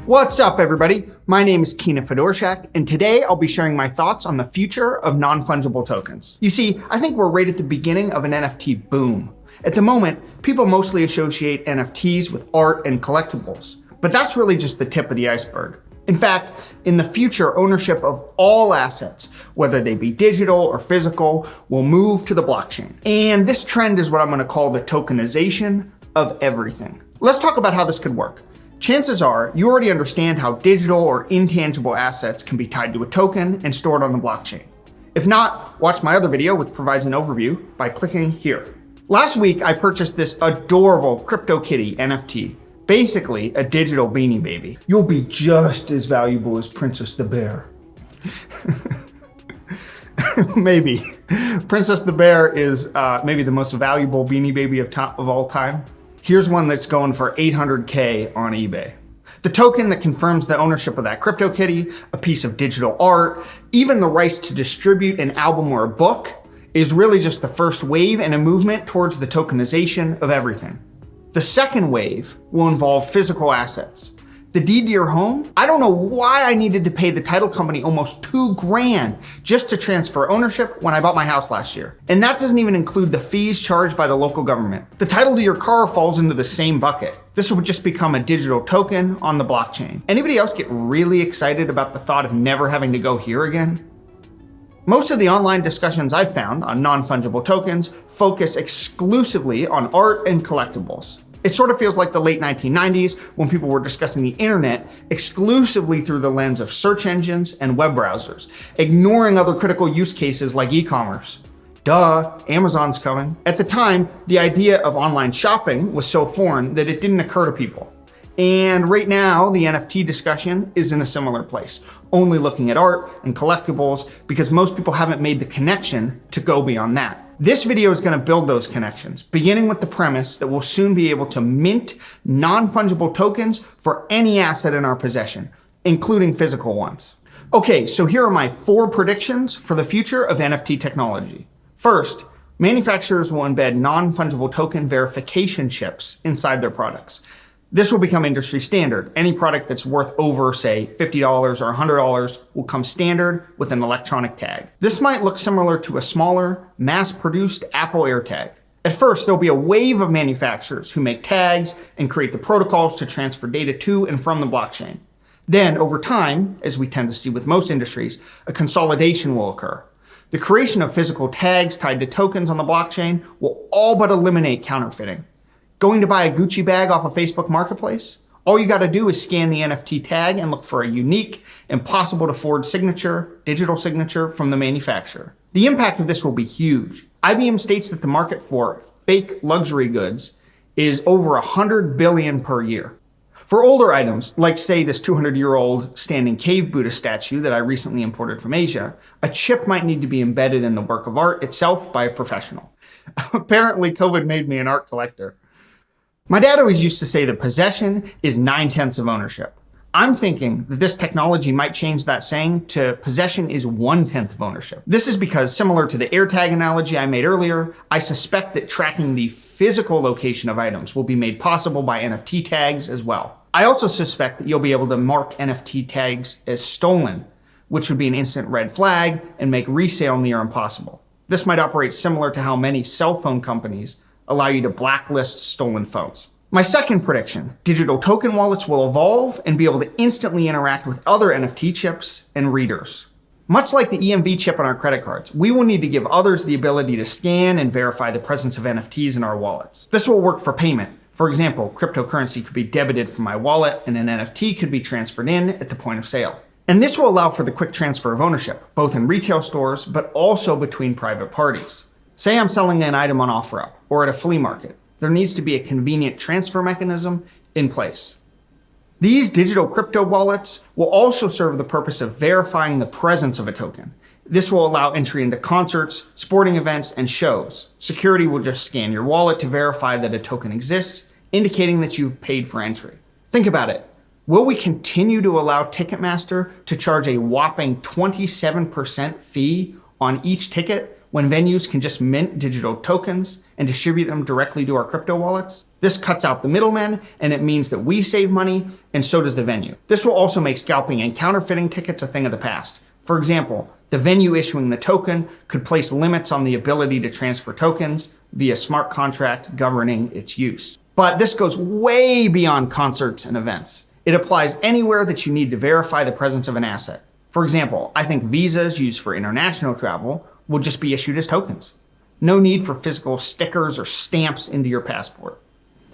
What's up, everybody? My name is Kina Fedorchak, and today I'll be sharing my thoughts on the future of non-fungible tokens. You see, I think we're right at the beginning of an NFT boom. At the moment, people mostly associate NFTs with art and collectibles, but that's really just the tip of the iceberg. In fact, in the future, ownership of all assets, whether they be digital or physical, will move to the blockchain. And this trend is what I'm going to call the tokenization of everything. Let's talk about how this could work. Chances are you already understand how digital or intangible assets can be tied to a token and stored on the blockchain. If not, watch my other video, which provides an overview, by clicking here. Last week, I purchased this adorable CryptoKitty NFT, basically a digital Beanie Baby. You'll be just as valuable as Princess the Bear. Maybe. Princess the Bear is maybe the most valuable Beanie Baby of all time. Here's one that's going for $800K on eBay. The token that confirms the ownership of that CryptoKitty, a piece of digital art, even the rights to distribute an album or a book, is really just the first wave in a movement towards the tokenization of everything. The second wave will involve physical assets. The deed to your home? I don't know why I needed to pay the title company almost $2,000 just to transfer ownership when I bought my house last year. And that doesn't even include the fees charged by the local government. The title to your car falls into the same bucket. This would just become a digital token on the blockchain. Anybody else get really excited about the thought of never having to go here again? Most of the online discussions I've found on non-fungible tokens focus exclusively on art and collectibles. It sort of feels like the late 1990s when people were discussing the internet exclusively through the lens of search engines and web browsers, ignoring other critical use cases like e-commerce. Duh, Amazon's coming. At the time, the idea of online shopping was so foreign that it didn't occur to people. And right now, the NFT discussion is in a similar place, only looking at art and collectibles because most people haven't made the connection to go beyond that. This video is going to build those connections, beginning with the premise that we'll soon be able to mint non-fungible tokens for any asset in our possession, including physical ones. Okay, so here are my 4 predictions for the future of NFT technology. First, manufacturers will embed non-fungible token verification chips inside their products. This will become industry standard. Any product that's worth over, say, $50 or $100 will come standard with an electronic tag. This might look similar to a smaller, mass-produced Apple AirTag. At first, there'll be a wave of manufacturers who make tags and create the protocols to transfer data to and from the blockchain. Then, over time, as we tend to see with most industries, a consolidation will occur. The creation of physical tags tied to tokens on the blockchain will all but eliminate counterfeiting. Going to buy a Gucci bag off a Facebook Marketplace? All you gotta do is scan the NFT tag and look for a unique, impossible to forge signature, digital signature from the manufacturer. The impact of this will be huge. IBM states that the market for fake luxury goods is over $100 billion per year. For older items, like say this 200-year-old standing cave Buddha statue that I recently imported from Asia, a chip might need to be embedded in the work of art itself by a professional. Apparently, COVID made me an art collector. My dad always used to say that possession is 9/10 of ownership. I'm thinking that this technology might change that saying to possession is 1/10 of ownership. This is because, similar to the AirTag analogy I made earlier, I suspect that tracking the physical location of items will be made possible by NFT tags as well. I also suspect that you'll be able to mark NFT tags as stolen, which would be an instant red flag and make resale near impossible. This might operate similar to how many cell phone companies allow you to blacklist stolen phones. My second prediction, digital token wallets will evolve and be able to instantly interact with other NFT chips and readers. Much like the EMV chip on our credit cards, we will need to give others the ability to scan and verify the presence of NFTs in our wallets. This will work for payment. For example, cryptocurrency could be debited from my wallet and an NFT could be transferred in at the point of sale. And this will allow for the quick transfer of ownership, both in retail stores, but also between private parties. Say I'm selling an item on OfferUp or at a flea market. There needs to be a convenient transfer mechanism in place. These digital crypto wallets will also serve the purpose of verifying the presence of a token. This will allow entry into concerts, sporting events, and shows. Security will just scan your wallet to verify that a token exists, indicating that you've paid for entry. Think about it. Will we continue to allow Ticketmaster to charge a whopping 27% fee on each ticket when venues can just mint digital tokens and distribute them directly to our crypto wallets? This cuts out the middlemen, and it means that we save money, and so does the venue. This will also make scalping and counterfeiting tickets a thing of the past. For example, the venue issuing the token could place limits on the ability to transfer tokens via smart contract governing its use. But this goes way beyond concerts and events. It applies anywhere that you need to verify the presence of an asset. For example, I think visas used for international travel will just be issued as tokens. No need for physical stickers or stamps into your passport.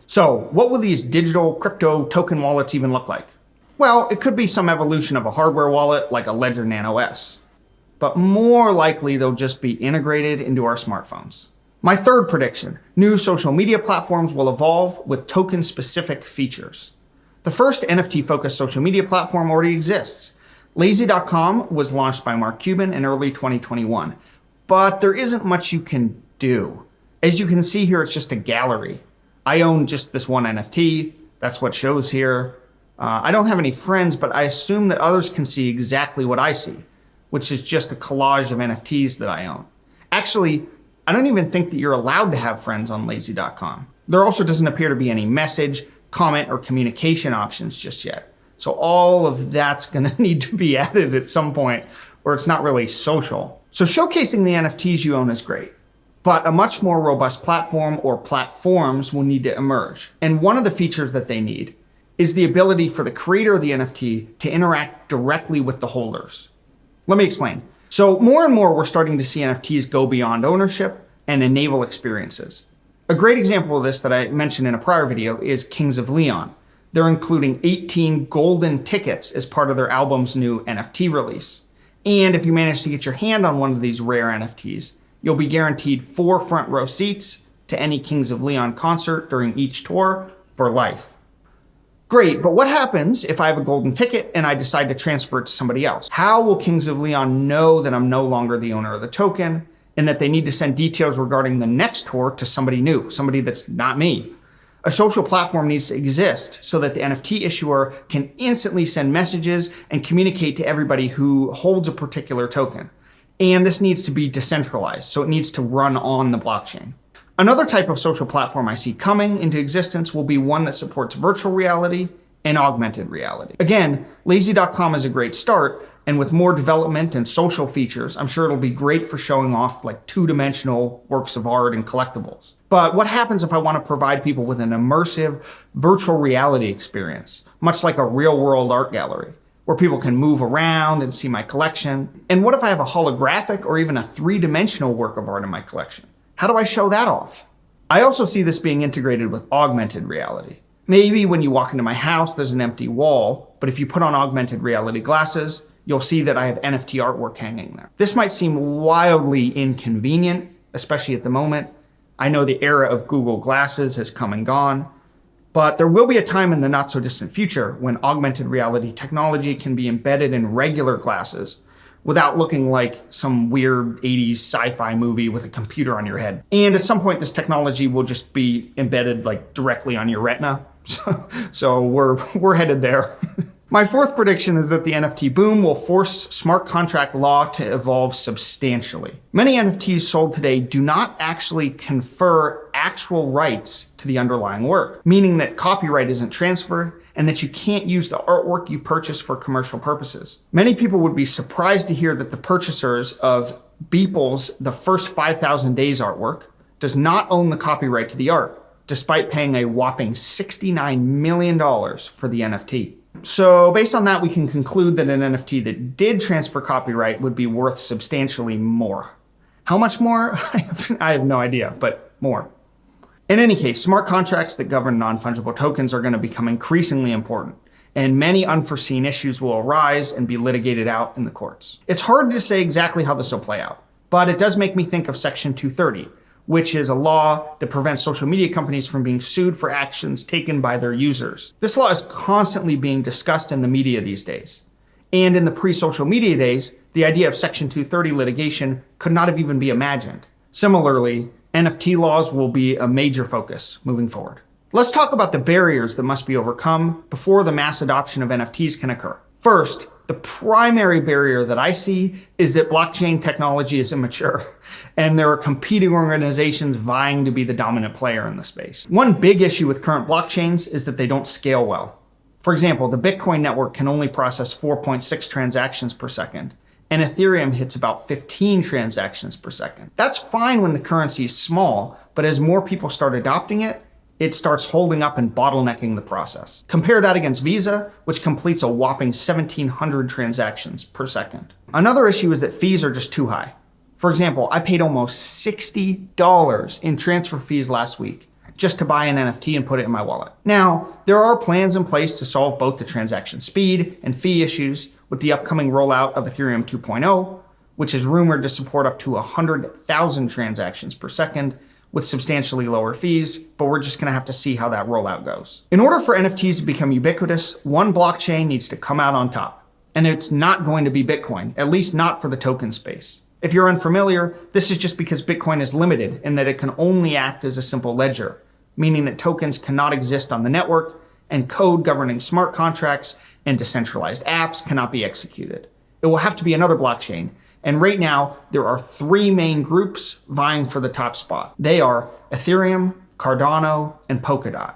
So what will these digital crypto token wallets even look like? Well, it could be some evolution of a hardware wallet like a Ledger Nano S. But more likely they'll just be integrated into our smartphones. My third prediction, new social media platforms will evolve with token-specific features. The first NFT-focused social media platform already exists. Lazy.com was launched by Mark Cuban in early 2021, but there isn't much you can do. As you can see here, it's just a gallery. I own just this one NFT, that's what shows here. I don't have any friends, but I assume that others can see exactly what I see, which is just a collage of NFTs that I own. Actually, I don't even think that you're allowed to have friends on lazy.com. There also doesn't appear to be any message, comment, or communication options just yet. So all of that's gonna need to be added at some point, or it's not really social. So showcasing the NFTs you own is great, but a much more robust platform or platforms will need to emerge. And one of the features that they need is the ability for the creator of the NFT to interact directly with the holders. Let me explain. So more and more, we're starting to see NFTs go beyond ownership and enable experiences. A great example of this that I mentioned in a prior video is Kings of Leon. They're including 18 golden tickets as part of their album's new NFT release. And if you manage to get your hand on one of these rare NFTs, you'll be guaranteed 4 front row seats to any Kings of Leon concert during each tour for life. Great, but what happens if I have a golden ticket and I decide to transfer it to somebody else? How will Kings of Leon know that I'm no longer the owner of the token and that they need to send details regarding the next tour to somebody new, somebody that's not me? A social platform needs to exist so that the NFT issuer can instantly send messages and communicate to everybody who holds a particular token. And this needs to be decentralized, so it needs to run on the blockchain. Another type of social platform I see coming into existence will be one that supports virtual reality and augmented reality. Again, lazy.com is a great start, and with more development and social features, I'm sure it'll be great for showing off like 2-dimensional works of art and collectibles. But what happens if I want to provide people with an immersive virtual reality experience, much like a real-world art gallery, where people can move around and see my collection? And what if I have a holographic or even a 3-dimensional work of art in my collection? How do I show that off? I also see this being integrated with augmented reality. Maybe when you walk into my house, there's an empty wall, but if you put on augmented reality glasses, you'll see that I have NFT artwork hanging there. This might seem wildly inconvenient, especially at the moment. I know the era of Google Glasses has come and gone, but there will be a time in the not so distant future when augmented reality technology can be embedded in regular glasses without looking like some weird 80s sci-fi movie with a computer on your head. And at some point, this technology will just be embedded like directly on your retina. So we're headed there. My fourth prediction is that the NFT boom will force smart contract law to evolve substantially. Many NFTs sold today do not actually confer actual rights to the underlying work, meaning that copyright isn't transferred and that you can't use the artwork you purchase for commercial purposes. Many people would be surprised to hear that the purchasers of Beeple's The First 5,000 Days artwork does not own the copyright to the art, despite paying a whopping $69 million for the NFT. So based on that, we can conclude that an NFT that did transfer copyright would be worth substantially more. How much more? I have no idea, but more. In any case, smart contracts that govern non-fungible tokens are going to become increasingly important, and many unforeseen issues will arise and be litigated out in the courts. It's hard to say exactly how this will play out, but it does make me think of Section 230, which is a law that prevents social media companies from being sued for actions taken by their users. This law is constantly being discussed in the media these days. And in the pre-social media days, the idea of Section 230 litigation could not have even been imagined. Similarly, NFT laws will be a major focus moving forward. Let's talk about the barriers that must be overcome before the mass adoption of NFTs can occur. First, The primary barrier that I see is that blockchain technology is immature and there are competing organizations vying to be the dominant player in the space. One big issue with current blockchains is that they don't scale well. For example, the Bitcoin network can only process 4.6 transactions per second, and Ethereum hits about 15 transactions per second. That's fine when the currency is small, but as more people start adopting it, it starts holding up and bottlenecking the process. Compare that against Visa, which completes a whopping 1,700 transactions per second. Another issue is that fees are just too high. For example, I paid almost $60 in transfer fees last week just to buy an NFT and put it in my wallet. Now, there are plans in place to solve both the transaction speed and fee issues with the upcoming rollout of Ethereum 2.0, which is rumored to support up to 100,000 transactions per second with substantially lower fees, but we're just gonna have to see how that rollout goes. In order for NFTs to become ubiquitous, one blockchain needs to come out on top, and it's not going to be Bitcoin, at least not for the token space. If you're unfamiliar, this is just because Bitcoin is limited in that it can only act as a simple ledger, meaning that tokens cannot exist on the network, and code governing smart contracts and decentralized apps cannot be executed. It will have to be another blockchain. And right now, there are three main groups vying for the top spot. They are Ethereum, Cardano, and Polkadot.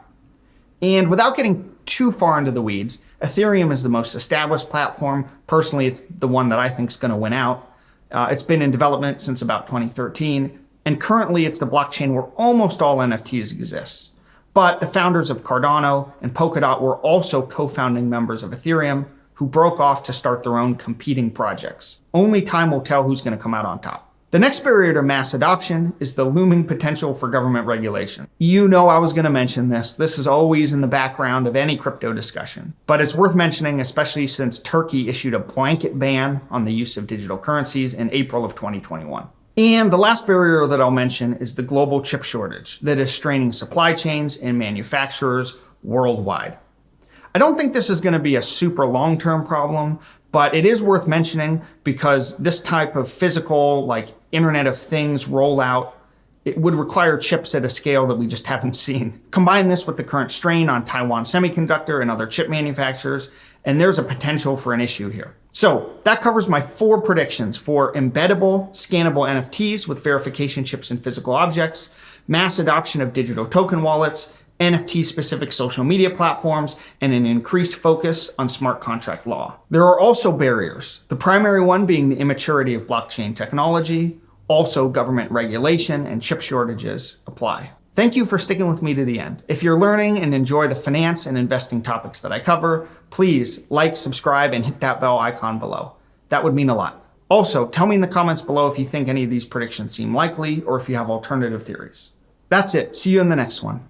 And without getting too far into the weeds, Ethereum is the most established platform. Personally, it's the one that I think is going to win out. It's been in development since about 2013, and currently it's the blockchain where almost all NFTs exist. But the founders of Cardano and Polkadot were also co-founding members of Ethereum, who broke off to start their own competing projects. Only time will tell who's going to come out on top. The next barrier to mass adoption is the looming potential for government regulation. You know I was going to mention this. This is always in the background of any crypto discussion, but it's worth mentioning, especially since Turkey issued a blanket ban on the use of digital currencies in April of 2021. And the last barrier that I'll mention is the global chip shortage that is straining supply chains and manufacturers worldwide. I don't think this is going to be a super long-term problem, but it is worth mentioning because this type of physical, like Internet of Things rollout, it would require chips at a scale that we just haven't seen. Combine this with the current strain on Taiwan Semiconductor and other chip manufacturers, and there's a potential for an issue here. So that covers my 4 predictions for embeddable, scannable NFTs with verification chips and physical objects, mass adoption of digital token wallets, NFT-specific social media platforms, and an increased focus on smart contract law. There are also barriers, the primary one being the immaturity of blockchain technology. Also, government regulation and chip shortages apply. Thank you for sticking with me to the end. If you're learning and enjoy the finance and investing topics that I cover, please like, subscribe, and hit that bell icon below. That would mean a lot. Also, tell me in the comments below if you think any of these predictions seem likely or if you have alternative theories. That's it. See you in the next one.